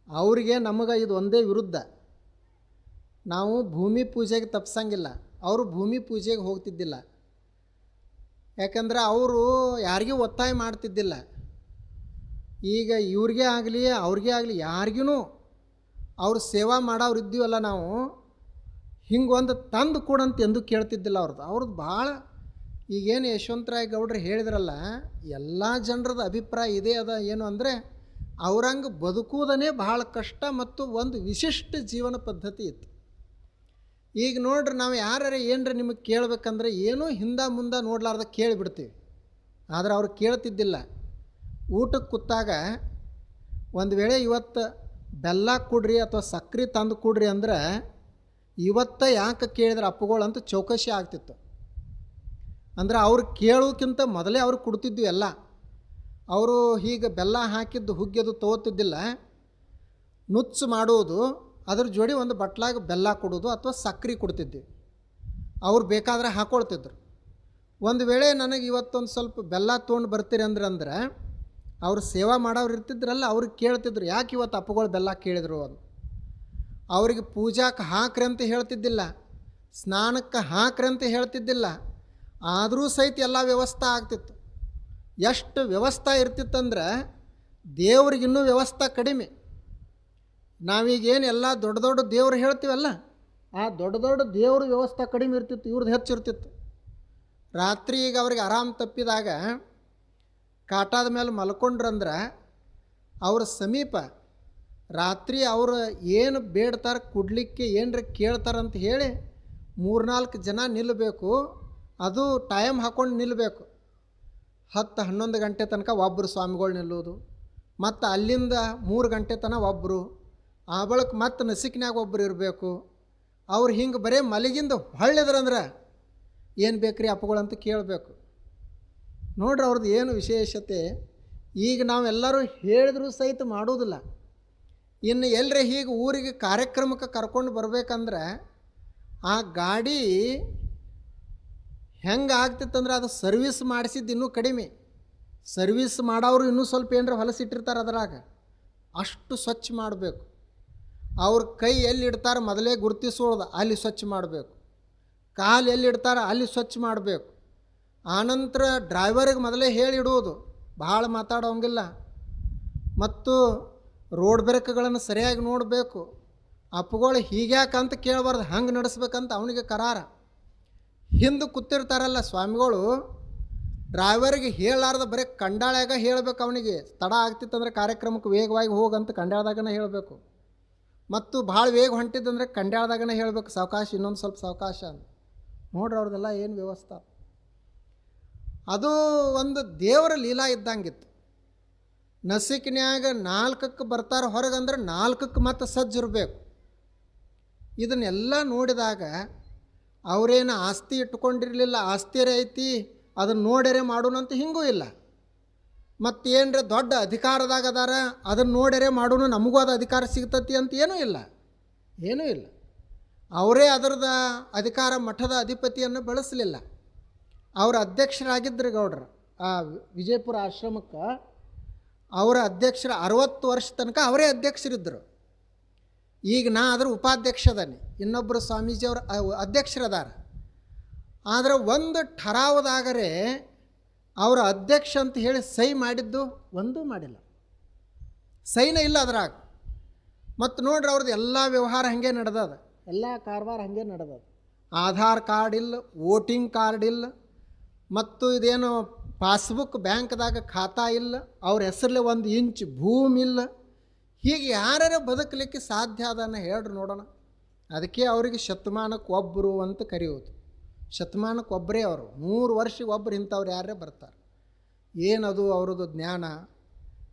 ಅವರಿಗೆ ನಮಗೆ ಇದು ಒಂದೇ ವಿರುದ್ಧ. ನಾವು ಭೂಮಿ ಪೂಜೆಗೆ ತಪ್ಪಿಸಂಗಿಲ್ಲ, ಅವರು ಭೂಮಿ ಪೂಜೆಗೆ ಹೋಗ್ತಿದ್ದಿಲ್ಲ. ಯಾಕಂದ್ರೆ ಅವರು ಯಾರಿಗೂ ಒತ್ತಾಯ ಮಾಡ್ತಿದ್ದಿಲ್ಲ. ಈಗ ಇವ್ರಿಗೆ ಆಗಲಿ ಅವ್ರಿಗೆ ಆಗಲಿ ಯಾರಿಗೂ ಅವ್ರು ಸೇವಾ ಮಾಡೋರು ಇದ್ದೀವಲ್ಲ ನಾವು, ಹಿಂಗೆ ಒಂದು ತಂದು ಕೊಡಂತ ಎಂದು ಕೇಳ್ತಿದ್ದಿಲ್ಲ ಅವ್ರದ್ದು ಭಾಳ. ಈಗೇನು ಯಶವಂತರಾಯ ಗೌಡ್ರು ಹೇಳಿದ್ರಲ್ಲ, ಎಲ್ಲ ಜನರದ ಅಭಿಪ್ರಾಯ ಇದೇ ಅದ. ಏನು ಅಂದರೆ ಅವ್ರಂಗೆ ಬದುಕುವುದನ್ನೇ ಭಾಳ ಕಷ್ಟ ಮತ್ತು ಒಂದು ವಿಶಿಷ್ಟ ಜೀವನ ಪದ್ಧತಿ ಇತ್ತು. ಈಗ ನೋಡ್ರಿ, ನಾವು ಯಾರ್ಯಾರ ಏನರ ನಿಮಗೆ ಕೇಳಬೇಕಂದ್ರೆ ಏನೂ ಹಿಂದೆ ಮುಂದೆ ನೋಡ್ಲಾರ್ದ ಕೇಳಿಬಿಡ್ತೀವಿ. ಆದರೆ ಅವ್ರು ಕೇಳ್ತಿದ್ದಿಲ್ಲ. ಊಟಕ್ಕೆ ಕೂತಾಗ ಒಂದು ವೇಳೆ ಇವತ್ತು ಬೆಲ್ಲ ಕೊಡ್ರಿ ಅಥವಾ ಸಕ್ಕರೆ ತಂದು ಕೊಡ್ರಿ ಅಂದ್ರೆ ಇವತ್ತ ಯಾಕೆ ಕೇಳಿದ್ರೆ ಅಪ್ಪುಗಳು ಅಂತ ಚೌಕಶಿ ಆಗ್ತಿತ್ತು. ಅಂದ್ರೆ ಅವ್ರು ಕೇಳೋಕ್ಕಿಂತ ಮೊದಲೇ ಅವ್ರು ಕೊಡ್ತಿದ್ವಿ ಎಲ್ಲ. ಅವರು ಹೀಗೆ ಬೆಲ್ಲ ಹಾಕಿದ್ದು ಹುಗ್ಗಿದು ತೊಗೋತಿದ್ದಿಲ್ಲ. ನುಚ್ಚು ಮಾಡುವುದು, ಅದ್ರ ಜೋಡಿ ಒಂದು ಬಟ್ಲಾಗ ಬೆಲ್ಲ ಕೊಡೋದು ಅಥವಾ ಸಕ್ಕರೆ ಕೊಡ್ತಿದ್ವಿ. ಅವ್ರು ಬೇಕಾದ್ರೆ ಹಾಕ್ಕೊಳ್ತಿದ್ರು. ಒಂದು ವೇಳೆ ನನಗೆ ಇವತ್ತೊಂದು ಸ್ವಲ್ಪ ಬೆಲ್ಲ ತೊಗೊಂಡು ಬರ್ತೀರಿ ಅಂದ್ರೆ ಅವ್ರು ಸೇವಾ ಮಾಡೋರು ಇರ್ತಿದ್ರಲ್ಲ, ಅವ್ರಿಗೆ ಕೇಳ್ತಿದ್ರು ಯಾಕೆ ಇವತ್ತು ಅಪ್ಪುಗಳು ಬೆಲ್ಲ ಕೇಳಿದ್ರು ಅದು. ಅವ್ರಿಗೆ ಪೂಜಾಕ್ಕೆ ಹಾಕ್ರಿ ಅಂತ ಹೇಳ್ತಿದ್ದಿಲ್ಲ, ಸ್ನಾನಕ್ಕೆ ಹಾಕ್ರಿ ಅಂತ ಹೇಳ್ತಿದ್ದಿಲ್ಲ. ಆದರೂ ಸಹಿತ ಎಲ್ಲ ವ್ಯವಸ್ಥೆ ಆಗ್ತಿತ್ತು. ಎಷ್ಟು ವ್ಯವಸ್ಥೆ ಇರ್ತಿತ್ತಂದ್ರೆ ದೇವ್ರಿಗಿನ್ನೂ ವ್ಯವಸ್ಥೆ ಕಡಿಮೆ. ನಾವೀಗೇನು ಎಲ್ಲ ದೊಡ್ಡ ದೊಡ್ಡ ದೇವ್ರು ಹೇಳ್ತೀವಲ್ಲ, ಆ ದೊಡ್ಡ ದೊಡ್ಡ ದೇವ್ರ ವ್ಯವಸ್ಥೆ ಕಡಿಮೆ ಇರ್ತಿತ್ತು, ಇವ್ರದ್ದು ಹೆಚ್ಚಿರ್ತಿತ್ತು. ರಾತ್ರಿ ಈಗ ಅವ್ರಿಗೆ ಆರಾಮ್ ತಪ್ಪಿದಾಗ ಕಾಟಾದ ಮೇಲೆ ಮಲ್ಕೊಂಡ್ರಂದ್ರೆ ಅವ್ರ ಸಮೀಪ ರಾತ್ರಿ ಅವರು ಏನು ಬೇಡ್ತಾರೆ ಕೊಡಲಿಕ್ಕೆ ಏನರ ಕೇಳ್ತಾರಂತ ಹೇಳಿ 3-4 ಜನ ನಿಲ್ಲಬೇಕು. ಅದು ಟೈಮ್ ಹಾಕ್ಕೊಂಡು ನಿಲ್ಲಬೇಕು. 10-11 ಗಂಟೆ ತನಕ ಒಬ್ಬರು ಸ್ವಾಮಿಗಳು ನಿಲ್ಲೋದು, ಮತ್ತು ಅಲ್ಲಿಂದ 3 ಗಂಟೆ ತನಕ ಒಬ್ಬರು, ಆ ಬಳಿಕ ಮತ್ತೆ ನಸಿಕಿನಾಗ ಒಬ್ಬರು ಇರಬೇಕು. ಅವ್ರು ಹಿಂಗೆ ಬರೀ ಮಲಗಿಂದ ಹೊಳ್ಳಿದ್ರಂದ್ರೆ ಏನು ಬೇಕ್ರಿ ಅಪ್ಪಗಳಂತ ಕೇಳಬೇಕು. ನೋಡ್ರಿ ಅವ್ರದ್ದು ಏನು ವಿಶೇಷತೆ. ಈಗ ನಾವೆಲ್ಲರೂ ಹೇಳಿದ್ರೂ ಸಹಿತ ಮಾಡೋದಿಲ್ಲ. ಇನ್ನು ಎಲ್ಲರೇ ಹೀಗೆ ಊರಿಗೆ ಕಾರ್ಯಕ್ರಮಕ್ಕೆ ಕರ್ಕೊಂಡು ಬರಬೇಕಂದ್ರೆ ಆ ಗಾಡಿ ಹೆಂಗೆ ಆಗ್ತಿತ್ತಂದ್ರೆ ಅದು ಸರ್ವಿಸ್ ಮಾಡಿಸಿದ್ದು ಇನ್ನೂ ಕಡಿಮೆ. ಸರ್ವಿಸ್ ಮಾಡೋರು ಇನ್ನೂ ಸ್ವಲ್ಪ ಏನರ ಹೊಲಸಿಟ್ಟಿರ್ತಾರೆ ಅದ್ರಾಗ, ಅಷ್ಟು ಸ್ವಚ್ಛ ಮಾಡಬೇಕು. ಅವ್ರ ಕೈ ಎಲ್ಲಿ ಇಡ್ತಾರೆ ಮೊದಲೇ ಗುರುತಿಸೋದು, ಅಲ್ಲಿ ಸ್ವಚ್ಛ ಮಾಡಬೇಕು. ಕಾಲು ಎಲ್ಲಿ ಇಡ್ತಾರೆ ಅಲ್ಲಿ ಸ್ವಚ್ಛ ಮಾಡಬೇಕು. ಆನಂತರ ಡ್ರೈವರಿಗೆ ಮೊದಲೇ ಹೇಳಿಡುವುದು, ಭಾಳ ಮಾತಾಡೋಂಗಿಲ್ಲ. ಮತ್ತು ರೋಡ್ ಬ್ರೇಕ್ಗಳನ್ನು ಸರಿಯಾಗಿ ನೋಡಬೇಕು. ಅಪ್ಪುಗಳು ಹೀಗ್ಯಾಕಂತ ಕೇಳಬಾರ್ದು, ಹಂಗೆ ನಡೆಸ್ಬೇಕಂತ ಅವನಿಗೆ ಕರಾರ. ಹಿಂದೆ ಕೂತಿರ್ತಾರಲ್ಲ ಸ್ವಾಮಿಗಳು, ಡ್ರೈವರಿಗೆ ಹೇಳಾರ್ದ ಬರೀ ಕಂಡಾಳ್ಯಾಗ ಹೇಳಬೇಕು. ಅವನಿಗೆ ತಡ ಆಗ್ತಿತ್ತಂದ್ರೆ ಕಾರ್ಯಕ್ರಮಕ್ಕೆ ವೇಗವಾಗಿ ಹೋಗಂತ ಕಂಡಾಳ್ದಾಗನೇ ಹೇಳಬೇಕು. ಮತ್ತು ಭಾಳ ವೇಗ ಹೊಂಟಿದ್ದಂದ್ರೆ ಕಂಡಾಳ್ದಾಗನೇ ಹೇಳಬೇಕು, ಸಾವಕಾಶ, ಇನ್ನೊಂದು ಸ್ವಲ್ಪ ಸಾವಕಾಶ ಅಂತ. ನೋಡ್ರಿ ಅವ್ರದ್ದೆಲ್ಲ ಏನು ವ್ಯವಸ್ಥೆ. ಅದು ಒಂದು ದೇವರ ಲೀಲಾ ಇದ್ದಂಗಿತ್ತು. ನಸಿಕಿನ್ಯಾಗ 4ಕ್ಕೆ ಬರ್ತಾರೆ ಹೊರಗಂದ್ರೆ 4ಕ್ಕೆ ಮತ್ತೆ ಸಜ್ಜಿರಬೇಕು. ಇದನ್ನೆಲ್ಲ ನೋಡಿದಾಗ ಅವರೇನು ಆಸ್ತಿ ಇಟ್ಕೊಂಡಿರಲಿಲ್ಲ, ಆಸ್ತಿಯರೇ ಐತಿ ಅದನ್ನು ನೋಡ್ಯರೆ ಮಾಡೋಣಂತ ಹಿಂಗೂ ಇಲ್ಲ. ಮತ್ತು ಏನರ ದೊಡ್ಡ ಅಧಿಕಾರದಾಗ ಅದಾರ ಅದನ್ನು ನೋಡ್ಯಾರೆ ಮಾಡೋನು ನಮಗೂ ಅದು ಅಧಿಕಾರ ಸಿಗ್ತತಿ ಅಂತ ಏನೂ ಇಲ್ಲ, ಏನೂ ಇಲ್ಲ. ಅವರೇ ಅದರದ ಅಧಿಕಾರ ಮಠದ ಅಧಿಪತಿಯನ್ನು ಬೆಳೆಸಲಿಲ್ಲ. ಅವರ ಅಧ್ಯಕ್ಷರಾಗಿದ್ದರು ಗೌಡ್ರು. ಆ ವಿಜಯಪುರ ಆಶ್ರಮಕ್ಕೆ ಅವರ ಅಧ್ಯಕ್ಷರ 60 ವರ್ಷ ತನಕ ಅವರೇ ಅಧ್ಯಕ್ಷರಿದ್ದರು. ಈಗ ನಾ ಅದರ ಉಪಾಧ್ಯಕ್ಷ ಅದಾನೆ, ಇನ್ನೊಬ್ಬರು ಸ್ವಾಮೀಜಿಯವರು ಅಧ್ಯಕ್ಷರದಾರ. ಆದರೆ ಒಂದು ಠರಾವದಾಗರೆ ಅವರ ಅಧ್ಯಕ್ಷ ಅಂತ ಹೇಳಿ ಸಹಿ ಮಾಡಿದ್ದು ಒಂದೂ ಮಾಡಿಲ್ಲ, ಸಹಿನೇ ಇಲ್ಲ ಅದ್ರಾಗ. ಮತ್ತು ನೋಡ್ರಿ ಅವ್ರದ್ದು ಎಲ್ಲ ವ್ಯವಹಾರ ಹಾಗೆ ನಡೆದದ, ಎಲ್ಲ ಕಾರವಾರ ಹಾಗೆ ನಡೆದದ. ಆಧಾರ್ ಕಾರ್ಡ್ ಇಲ್ಲ, ವೋಟಿಂಗ್ ಕಾರ್ಡ್ ಇಲ್ಲ, ಮತ್ತು ಇದೇನು ಪಾಸ್ಬುಕ್ ಬ್ಯಾಂಕ್ದಾಗ ಖಾತಾ ಇಲ್ಲ, ಅವ್ರ ಹೆಸರಲ್ಲಿ 1 ಇಂಚ್ ಭೂಮಿ ಇಲ್ಲ. ಹೀಗೆ ಯಾರ್ಯಾರ ಬದುಕಲಿಕ್ಕೆ ಸಾಧ್ಯ ಅದನ್ನು ಹೇಳ್ರಿ ನೋಡೋಣ. ಅದಕ್ಕೆ ಅವರಿಗೆ ಶತಮಾನಕ್ಕೆ ಒಬ್ಬರು ಅಂತ ಕರೆಯೋದು. ಶತಮಾನಕ್ಕೆ ಒಬ್ಬರೇ ಅವರು, 100 ವರ್ಷಕ್ಕೆ ಒಬ್ಬರು ಇಂಥವ್ರು ಯಾರೇ ಬರ್ತಾರೆ. ಏನದು ಅವ್ರದ್ದು ಜ್ಞಾನ.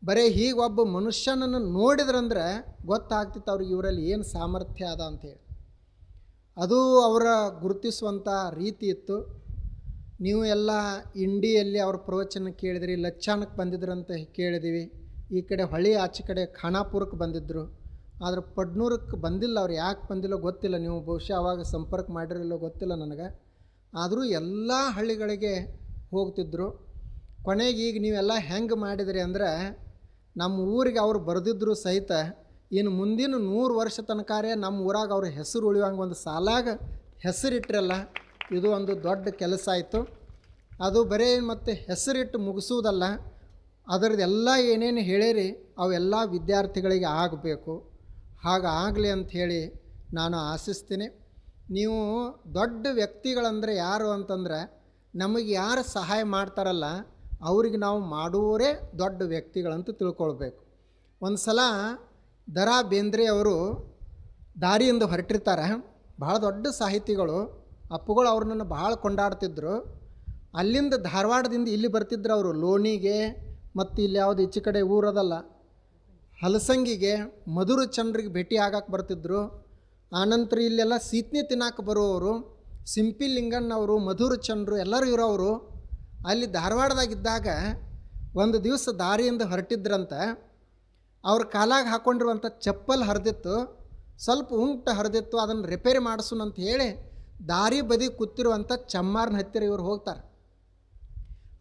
ಬರೀ ಹೀಗೆ ಒಬ್ಬ ಮನುಷ್ಯನನ್ನು ನೋಡಿದ್ರಂದ್ರೆ ಗೊತ್ತಾಗ್ತಿತ್ತು ಅವ್ರಿಗೆ ಇವರಲ್ಲಿ ಏನು ಸಾಮರ್ಥ್ಯ ಅದ ಅಂಥೇಳಿ. ಅದು ಅವರ ಗುರುತಿಸುವಂಥ ರೀತಿ ಇತ್ತು. ನೀವು ಎಲ್ಲ ಇಂಡಿಯಲ್ಲಿ ಅವ್ರ ಪ್ರವಚನ ಕೇಳಿದ್ರಿ, ಲಚ್ಚಾನಕ್ಕೆ ಬಂದಿದ್ರಂತ ಕೇಳಿದ್ದೀವಿ. ಈ ಕಡೆ ಹೊಳಿ ಆಚೆ ಕಡೆ ಖಾನಾಪುರಕ್ಕೆ ಬಂದಿದ್ದರು. ಆದರೆ ಪಡ್ನೂರಕ್ಕೆ ಬಂದಿಲ್ಲ. ಅವ್ರು ಯಾಕೆ ಬಂದಿಲ್ಲೋ ಗೊತ್ತಿಲ್ಲ, ನೀವು ಬಹುಶಃ ಅವಾಗ ಸಂಪರ್ಕ ಮಾಡಿರಲಿಲ್ಲೋ ಗೊತ್ತಿಲ್ಲ ನನಗೆ. ಆದರೂ ಎಲ್ಲ ಹಳ್ಳಿಗಳಿಗೆ ಹೋಗ್ತಿದ್ರು. ಕೊನೆಗೆ ಈಗ ನೀವೆಲ್ಲ ಹೆಂಗೆ ಮಾಡಿದ್ರಿ ಅಂದರೆ, ನಮ್ಮ ಊರಿಗೆ ಅವ್ರು ಬರೆದಿದ್ರು ಸಹಿತ ಇನ್ನು ಮುಂದಿನ 100 ವರ್ಷ ತನಕಾರೆ ನಮ್ಮ ಊರಾಗ ಅವ್ರ ಹೆಸರು ಉಳಿಯುವಂಗೆ ಒಂದು ಸಾಲಾಗ ಹೆಸರಿಟ್ರಲ್ಲ, ಇದು ಒಂದು ದೊಡ್ಡ ಕೆಲಸ ಆಯಿತು. ಅದು ಬರೀ ಮತ್ತು ಹೆಸರಿಟ್ಟು ಮುಗಿಸುವುದಲ್ಲ, ಅದರದ್ದೆಲ್ಲ ಏನೇನು ಹೇಳಿರಿ ಅವೆಲ್ಲ ವಿದ್ಯಾರ್ಥಿಗಳಿಗೆ ಆಗಬೇಕು. ಹಾಗಾಗಲಿ ಅಂಥೇಳಿ ನಾನು ಆಶಿಸ್ತೀನಿ. ನೀವು ದೊಡ್ಡ ವ್ಯಕ್ತಿಗಳಂದರೆ ಯಾರು ಅಂತಂದ್ರೆ, ನಮಗೆ ಯಾರು ಸಹಾಯ ಮಾಡ್ತಾರಲ್ಲ ಅವ್ರಿಗೆ ನಾವು ಮಾಡುವವರೇ ದೊಡ್ಡ ವ್ಯಕ್ತಿಗಳಂತ ತಿಳ್ಕೊಳ್ಬೇಕು. ಒಂದು ಸಲ ದ.ರಾ. ಬೇಂದ್ರೆ ಅವರು ದಾರಿಯಿಂದ ಹೊರಟಿರ್ತಾರೆ. ಭಾಳ ದೊಡ್ಡ ಸಾಹಿತಿಗಳು, ಅಪ್ಪುಗಳು ಅವ್ರನ್ನ ಭಾಳ ಕೊಂಡಾಡ್ತಿದ್ರು. ಅಲ್ಲಿಂದ ಧಾರವಾಡದಿಂದ ಇಲ್ಲಿ ಬರ್ತಿದ್ರು ಅವರು ಲೋಣಿಗೆ, ಮತ್ತು ಇಲ್ಲಿ ಯಾವುದು ಈಚೆ ಕಡೆ ಊರದಲ್ಲ ಹಲಸಂಗಿಗೆ, ಮಧುರ ಚಂದ್ರಿಗೆ ಭೇಟಿ ಆಗಕ್ಕೆ ಬರ್ತಿದ್ರು. ಆನಂತರ ಇಲ್ಲೆಲ್ಲ ಸೀತ್ನಿ ತಿನ್ನಕ್ಕೆ ಬರುವವರು ಸಿಂಪಿ ಲಿಂಗಣ್ಣವರು, ಮಧುರ ಚಂದ್ರು ಎಲ್ಲರೂ ಇರೋವರು. ಅಲ್ಲಿ ಧಾರವಾಡದಾಗಿದ್ದಾಗ ಒಂದು ದಿವಸ ದಾರಿಯಿಂದ ಹೊರಟಿದ್ರಂತ. ಅವ್ರ ಕಾಲಾಗ ಹಾಕ್ಕೊಂಡಿರುವಂಥ ಚಪ್ಪಲ್ ಹರಿದಿತ್ತು, ಸ್ವಲ್ಪ ಉಂಟು ಹರಿದಿತ್ತು, ಅದನ್ನು ರಿಪೇರಿ ಮಾಡಿಸೋಣ ಅಂತ ಹೇಳಿ ದಾರಿ ಬದಿ ಕೂತಿರುವಂಥ ಚಮ್ಮಾರನ ಹತ್ತಿರ ಇವ್ರು ಹೋಗ್ತಾರೆ.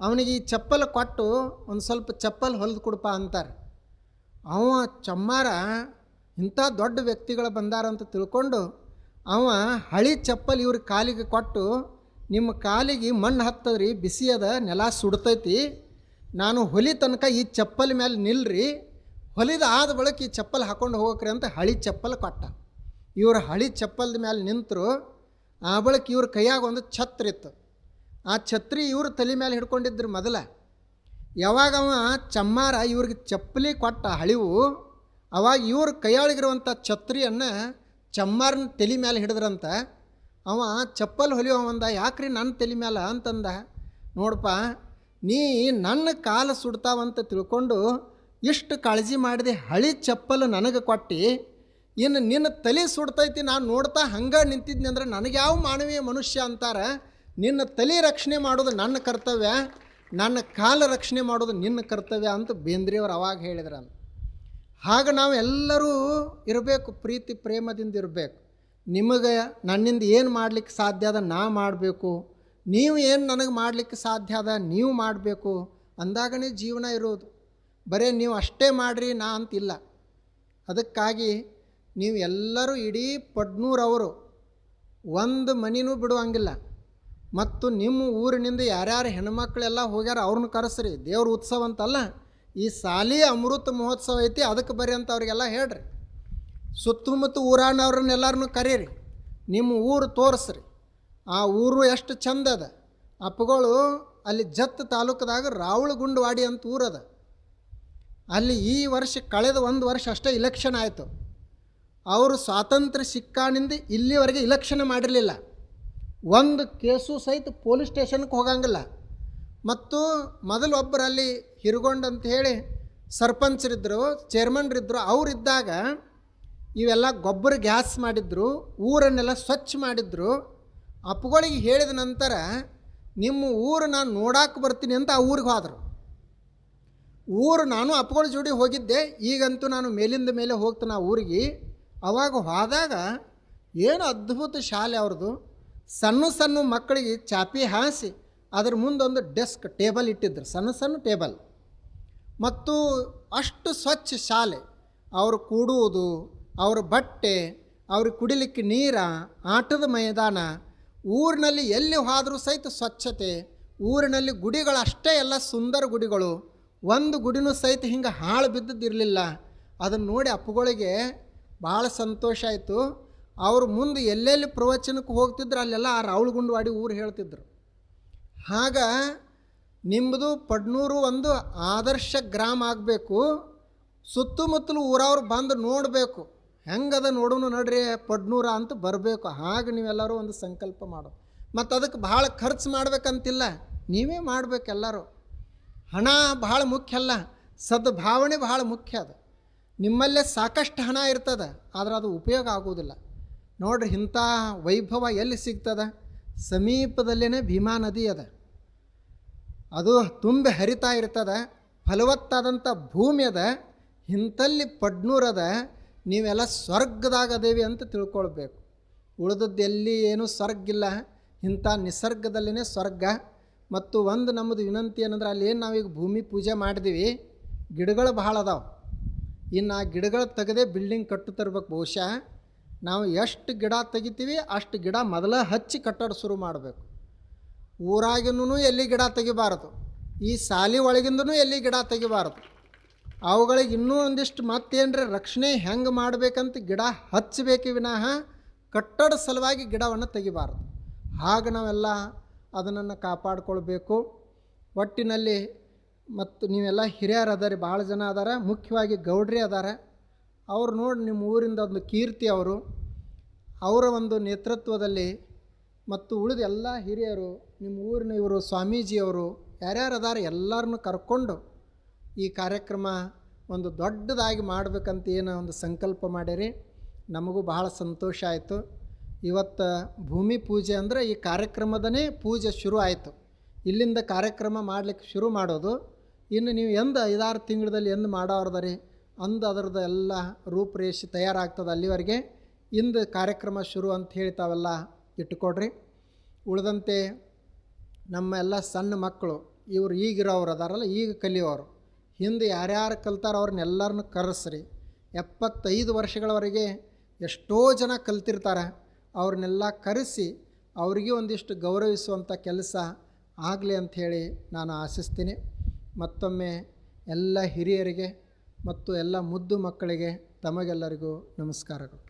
ಅವನಿಗೆ ಈ ಚಪ್ಪಲ್ ಕೊಟ್ಟು ಒಂದು ಸ್ವಲ್ಪ ಚಪ್ಪಲ್ ಹೊಲಿದು ಕೊಡಪ್ಪ ಅಂತಾರೆ. ಅವ ಚಮ್ಮಾರ ಇಂಥ ದೊಡ್ಡ ವ್ಯಕ್ತಿಗಳು ಬಂದಾರಂತ ತಿಳ್ಕೊಂಡು ಅವ ಹಳಿ ಚಪ್ಪಲ್ ಇವ್ರ ಕಾಲಿಗೆ ಕೊಟ್ಟು, ನಿಮ್ಮ ಕಾಲಿಗೆ ಮಣ್ಣು ಹತ್ತದ್ರಿ, ಬಿಸಿ ಅದ, ನೆಲ ಸುಡ್ತೈತಿ, ನಾನು ಹೊಲಿ ತನಕ ಈ ಚಪ್ಪಲ್ ಮೇಲೆ ನಿಲ್ರಿ, ಹೊಲಿದ ಆದ ಬಳಿಕ ಈ ಚಪ್ಪಲ್ ಹಾಕ್ಕೊಂಡು ಹೋಗ್ರಿ ಅಂತ ಹಳಿ ಚಪ್ಪಲ್ ಕೊಟ್ಟ. ಇವ್ರು ಹಳಿ ಚಪ್ಪಲ್ದ ಮೇಲೆ ನಿಂತರು. ಆ ಬಳಿಕ ಇವ್ರ ಕೈಯಾಗ ಒಂದು ಛತ್ರಿ ಇತ್ತು. ಆ ಛತ್ರಿ ಇವ್ರ ತಲೆ ಮೇಲೆ ಹಿಡ್ಕೊಂಡಿದ್ರು ಮೊದಲ. ಯಾವಾಗ ಅವ ಚಮ್ಮಾರ ಇವ್ರಿಗೆ ಚಪ್ಪಲಿ ಕೊಟ್ಟ ಹಳಿವು, ಅವಾಗ ಇವ್ರ ಕೈಯಾಳಿಗಿರುವಂಥ ಛತ್ರಿಯನ್ನು ಚಮ್ಮಾರನ ತಲೆ ಮೇಲೆ ಹಿಡಿದ್ರಂತ. ಅವ ಚಪ್ಪಲ್ ಹೊಲಿಯೋ ಅಂದ, ಯಾಕ್ರಿ ನನ್ನ ತಲೆ ಮೇಲೆ ಅಂತಂದ. ನೋಡಪ್ಪ, ನೀ ನನ್ನ ಕಾಲು ಸುಡ್ತಾವಂತ ತಿಳ್ಕೊಂಡು ಇಷ್ಟು ಕಾಳಜಿ ಮಾಡಿದೆ, ಹಳಿ ಚಪ್ಪಲು ನನಗೆ ಕೊಟ್ಟು, ಇನ್ನು ನಿನ್ನ ತಲೆ ಸುಡ್ತೈತಿ ನಾನು ನೋಡ್ತಾ ಹಂಗೆ ನಿಂತಿದ್ನಿ ಅಂದ್ರೆ ನನಗೆ ಯಾವ ಮಾನವೀಯ ಮನುಷ್ಯ ಅಂತಾರೆ. ನಿನ್ನ ತಲೆ ರಕ್ಷಣೆ ಮಾಡೋದು ನನ್ನ ಕರ್ತವ್ಯ, ನನ್ನ ಕಾಲು ರಕ್ಷಣೆ ಮಾಡೋದು ನಿನ್ನ ಕರ್ತವ್ಯ ಅಂತ ಬೇಂದ್ರೆಯವರು ಅವಾಗ ಹೇಳಿದ್ರಂತ. ಹಾಗೆ ನಾವು ಎಲ್ಲರೂ ಇರಬೇಕು, ಪ್ರೀತಿ ಪ್ರೇಮದಿಂದ ಇರಬೇಕು. ನಿಮಗೆ ನನ್ನಿಂದ ಏನು ಮಾಡಲಿಕ್ಕೆ ಸಾಧ್ಯ ಅದ ನಾ ಮಾಡಬೇಕು, ನೀವು ಏನು ನನಗೆ ಮಾಡಲಿಕ್ಕೆ ಸಾಧ್ಯ ಅದ ನೀವು ಮಾಡಬೇಕು ಅಂದಾಗನೇ ಜೀವನ ಇರೋದು. ಬರೀ ನೀವು ಅಷ್ಟೇ ಮಾಡಿರಿ ನಾ ಅಂತಿಲ್ಲ. ಅದಕ್ಕಾಗಿ ನೀವು ಎಲ್ಲರೂ ಇಡೀ ಪಡ್ನೂರವರು ಒಂದು ಮನಿನೂ ಬಿಡುವಂಗಿಲ್ಲ. ಮತ್ತು ನಿಮ್ಮ ಊರಿನಿಂದ ಯಾರ್ಯಾರು ಹೆಣ್ಮಕ್ಳೆಲ್ಲ ಹೋಗ್ಯಾರ ಅವ್ರನ್ನ ಕರೆಸ್ರಿ. ದೇವ್ರ ಉತ್ಸವ ಅಂತಲ್ಲ, ಈ ಸಾಲಿ ಅಮೃತ ಮಹೋತ್ಸವ ಐತಿ, ಅದಕ್ಕೆ ಬರ್ರಿ ಅಂತ ಅವ್ರಿಗೆಲ್ಲ ಹೇಳ್ರಿ. ಸುತ್ತಮುತ್ತ ಊರಾನವ್ರನ್ನೆಲ್ಲರನ್ನೂ ಕರೀರಿ, ನಿಮ್ಮ ಊರು ತೋರಿಸ್ರಿ. ಆ ಊರು ಎಷ್ಟು ಚಂದ ಅದ. ಅಪ್ಪಗಳು ಅಲ್ಲಿ ಜತ್ ತಾಲೂಕದಾಗ ರಾವಳಗುಂಡವಾಡಿ ಅಂತ ಊರದ. ಅಲ್ಲಿ ಈ ವರ್ಷ ಕಳೆದ 1 ವರ್ಷ ಅಷ್ಟೇ ಇಲೆಕ್ಷನ್ ಆಯಿತು. ಅವರು ಸ್ವಾತಂತ್ರ್ಯ ಸಿಕ್ಕಾನಿಂದ ಇಲ್ಲಿವರೆಗೆ ಇಲೆಕ್ಷನ್ ಮಾಡಿರಲಿಲ್ಲ. ಒಂದು ಕೇಸು ಸಹಿತ ಪೊಲೀಸ್ ಸ್ಟೇಷನ್ಗೆ ಹೋಗಂಗಿಲ್ಲ. ಮತ್ತು ಮೊದಲು ಒಬ್ಬರು ಅಲ್ಲಿ ಹಿರುಗೊಂಡು ಅಂತ ಹೇಳಿ ಸರ್ಪಂಚರಿದ್ದರು, ಚೇರ್ಮನ್ರಿದ್ದರು. ಅವರಿದ್ದಾಗ ಇವೆಲ್ಲ ಗೊಬ್ಬರ ಗ್ಯಾಸ್ ಮಾಡಿದ್ರು, ಊರನ್ನೆಲ್ಲ ಸ್ವಚ್ಛ ಮಾಡಿದ್ರು. ಅಪ್ಪಗಳಿಗೆ ಹೇಳಿದ ನಂತರ ನಿಮ್ಮ ಊರು ನಾನು ನೋಡಕ್ಕೆ ಬರ್ತೀನಿ ಅಂತ ಆ ಊರಿಗೆ ಹೋದರು. ನಾನು ಅಪ್ಪಗಳ ಜೋಡಿ ಹೋಗಿದ್ದೆ. ಈಗಂತೂ ನಾನು ಮೇಲಿಂದ ಮೇಲೆ ಹೋಗ್ತಾನೆ ಆ ಊರಿಗೆ. ಅವಾಗ ಹೋದಾಗ ಏನು ಅದ್ಭುತ ಶಾಲೆ ಅವ್ರದ್ದು. ಸಣ್ಣ ಸಣ್ಣ ಮಕ್ಕಳಿಗೆ ಚಾಪಿ ಹಾಸಿ ಅದ್ರ ಮುಂದೊಂದು ಡೆಸ್ಕ್ ಟೇಬಲ್ ಇಟ್ಟಿದ್ರು, ಸಣ್ಣ ಸಣ್ಣ ಟೇಬಲ್. ಮತ್ತು ಅಷ್ಟು ಸ್ವಚ್ಛ ಶಾಲೆ. ಅವರು ಕೂಡುವುದು, ಅವ್ರ ಬಟ್ಟೆ, ಅವ್ರಿಗೆ ಕುಡಿಲಿಕ್ಕೆ ನೀರ, ಆಟದ ಮೈದಾನ, ಊರಿನಲ್ಲಿ ಎಲ್ಲಿ ಹೋದರೂ ಸಹಿತ ಸ್ವಚ್ಛತೆ. ಊರಿನಲ್ಲಿ ಗುಡಿಗಳು ಅಷ್ಟೇ ಎಲ್ಲ ಸುಂದರ ಗುಡಿಗಳು. ಒಂದು ಗುಡಿನೂ ಸಹಿತ ಹಿಂಗೆ ಹಾಳು ಬಿದ್ದದ್ದಿರಲಿಲ್ಲ. ಅದನ್ನು ನೋಡಿ ಅಪ್ಪಗಳಿಗೆ ಭಾಳ ಸಂತೋಷ ಆಯಿತು. ಅವರು ಮುಂದೆ ಎಲ್ಲೆಲ್ಲಿ ಪ್ರವಚನಕ್ಕೆ ಹೋಗ್ತಿದ್ರು ಅಲ್ಲೆಲ್ಲ ಆ ರಾವುಳಗುಂಡವಾಡಿ ಊರು ಹೇಳ್ತಿದ್ರು. ಆಗ ನಿಮ್ಮದು ಪಡ್ನೂರು ಒಂದು ಆದರ್ಶ ಗ್ರಾಮ ಆಗಬೇಕು. ಸುತ್ತಮುತ್ತಲು ಊರವ್ರು ಬಂದು ನೋಡಬೇಕು, ಹೆಂಗದ ನೋಡೋನು ನಡ್ರಿ ಪಡ್ನೂರ ಅಂತ ಬರಬೇಕು. ಹಾಗೆ ನೀವೆಲ್ಲರೂ ಒಂದು ಸಂಕಲ್ಪ ಮಾಡೋ. ಮತ್ತು ಅದಕ್ಕೆ ಭಾಳ ಖರ್ಚು ಮಾಡ್ಬೇಕಂತಿಲ್ಲ, ನೀವೇ ಮಾಡಬೇಕು ಎಲ್ಲರೂ. ಹಣ ಭಾಳ ಮುಖ್ಯ ಅಲ್ಲ, ಸದ್ಭಾವನೆ ಭಾಳ ಮುಖ್ಯ. ಅದು ನಿಮ್ಮಲ್ಲೇ ಸಾಕಷ್ಟು ಹಣ ಇರ್ತದೆ, ಆದರೆ ಅದು ಉಪಯೋಗ ಆಗೋದಿಲ್ಲ. ನೋಡ್ರಿ, ಇಂಥ ವೈಭವ ಎಲ್ಲಿ ಸಿಗ್ತದೆ? ಸಮೀಪದಲ್ಲೇ ಭೀಮಾ ನದಿ ಅದ, ಅದು ತುಂಬಿ ಹರಿತಾ ಇರ್ತದೆ. ಫಲವತ್ತಾದಂಥ ಭೂಮಿ ಅದ. ಇಂಥಲ್ಲಿ ಪಡ್ನೂರದ ನೀವೆಲ್ಲ ಸ್ವರ್ಗದಾಗದೇವಿ ಅಂತ ತಿಳ್ಕೊಳ್ಬೇಕು. ಉಳಿದದ್ದು ಎಲ್ಲಿ ಏನೂ ಸ್ವರ್ಗಿಲ್ಲ, ಇಂಥ ನಿಸರ್ಗದಲ್ಲೇ ಸ್ವರ್ಗ. ಮತ್ತು ಒಂದು ನಮ್ಮದು ವಿನಂತಿ ಏನಂದ್ರೆ, ಅಲ್ಲಿ ಏನು ನಾವೀಗ ಭೂಮಿ ಪೂಜೆ ಮಾಡಿದೀವಿ, ಗಿಡಗಳು ಭಾಳ ಅದಾವೆ. ಇನ್ನು ಆ ಗಿಡಗಳು ತೆಗೆದೇ ಬಿಲ್ಡಿಂಗ್ ಕಟ್ಟು ತರ್ಬೇಕು. ಬಹುಶಃ ನಾವು ಎಷ್ಟು ಗಿಡ ತೆಗಿತೀವಿ ಅಷ್ಟು ಗಿಡ ಮೊದಲ ಹಚ್ಚಿ ಕಟ್ಟಡ ಶುರು ಮಾಡಬೇಕು. ಊರಾಗಿನೂ ಎಲ್ಲಿ ಗಿಡ ತೆಗಿಬಾರದು, ಈ ಸಾಲಿ ಒಳಗಿಂದನೂ ಎಲ್ಲಿ ಗಿಡ ತೆಗಿಬಾರದು. ಅವುಗಳಿಗೆ ಇನ್ನೂ ಒಂದಿಷ್ಟು ಮತ್ತೇನ್ರಿ ರಕ್ಷಣೆ ಹೆಂಗೆ ಮಾಡಬೇಕಂತ ಗಿಡ ಹಚ್ಚಬೇಕೇ ವಿನಃ ಕಟ್ಟಡ ಸಲುವಾಗಿ ಗಿಡವನ್ನು ತೆಗಿಬಾರದು. ಹಾಗೆ ನಾವೆಲ್ಲ ಅದನ್ನು ಕಾಪಾಡಿಕೊಳ್ಬೇಕು. ಒಟ್ಟಿನಲ್ಲಿ ಮತ್ತು ನೀವೆಲ್ಲ ಹಿರಿಯರು ಅದಾರೆ, ಭಾಳ ಜನ ಅದಾರ, ಮುಖ್ಯವಾಗಿ ಗೌಡ್ರಿ ಅದಾರ. ಅವ್ರು ನೋಡಿ ನಿಮ್ಮ ಊರಿಂದ ಒಂದು ಕೀರ್ತಿ. ಅವರ ಒಂದು ನೇತೃತ್ವದಲ್ಲಿ ಮತ್ತು ಉಳಿದ ಎಲ್ಲ ಹಿರಿಯರು, ನಿಮ್ಮ ಊರಿನ ಇವರು ಸ್ವಾಮೀಜಿಯವರು ಯಾರ್ಯಾರು ಅದಾರ ಎಲ್ಲರನ್ನು ಕರ್ಕೊಂಡು ಈ ಕಾರ್ಯಕ್ರಮ ಒಂದು ದೊಡ್ಡದಾಗಿ ಮಾಡಬೇಕಂತ ಏನೋ ಒಂದು ಸಂಕಲ್ಪ ಮಾಡಿರಿ. ನಮಗೂ ಬಹಳ ಸಂತೋಷ ಆಯಿತು. ಇವತ್ತು ಭೂಮಿ ಪೂಜೆ ಅಂದರೆ ಈ ಕಾರ್ಯಕ್ರಮದನೇ ಪೂಜೆ ಶುರು ಆಯಿತು. ಇಲ್ಲಿಂದ ಕಾರ್ಯಕ್ರಮ ಮಾಡಲಿಕ್ಕೆ ಶುರು ಮಾಡೋದು. ಇನ್ನು ನೀವು ಎಂದು 5-6 ತಿಂಗಳಲ್ಲಿ ಎಂದು ಮಾಡೋರ್ದರಿ ಅಂದು ಅದರದ್ದು ಎಲ್ಲ ರೂಪರೇಷೆ ತಯಾರಾಗ್ತದೆ. ಅಲ್ಲಿವರೆಗೆ ಇಂದು ಕಾರ್ಯಕ್ರಮ ಶುರು ಅಂತ ಹೇಳಿ ತಾವೆಲ್ಲ ಇಟ್ಕೊಡ್ರಿ. ಉಳಿದಂತೆ ನಮ್ಮ ಎಲ್ಲ ಸಣ್ಣ ಮಕ್ಕಳು, ಇವರು ಈಗಿರೋರು ಅದಾರಲ್ಲ, ಈಗ ಕಲಿಯೋರು, ಹಿಂದೆ ಯಾರ್ಯಾರು ಕಲ್ತಾರೋ ಅವ್ರನ್ನೆಲ್ಲರನ್ನು ಕರೆಸ್ರಿ. 75 ವರ್ಷಗಳವರೆಗೆ ಎಷ್ಟೋ ಜನ ಕಲ್ತಿರ್ತಾರೆ, ಅವ್ರನ್ನೆಲ್ಲ ಕರೆಸಿ ಅವರಿಗೆ ಒಂದಿಷ್ಟು ಗೌರವಿಸುವಂಥ ಕೆಲಸ ಆಗಲಿ ಅಂಥೇಳಿ ನಾನು ಆಶಿಸ್ತೀನಿ. ಮತ್ತೊಮ್ಮೆ ಎಲ್ಲ ಹಿರಿಯರಿಗೆ ಮತ್ತು ಎಲ್ಲ ಮುದ್ದು ಮಕ್ಕಳಿಗೆ ತಮಗೆಲ್ಲರಿಗೂ ನಮಸ್ಕಾರಗಳು.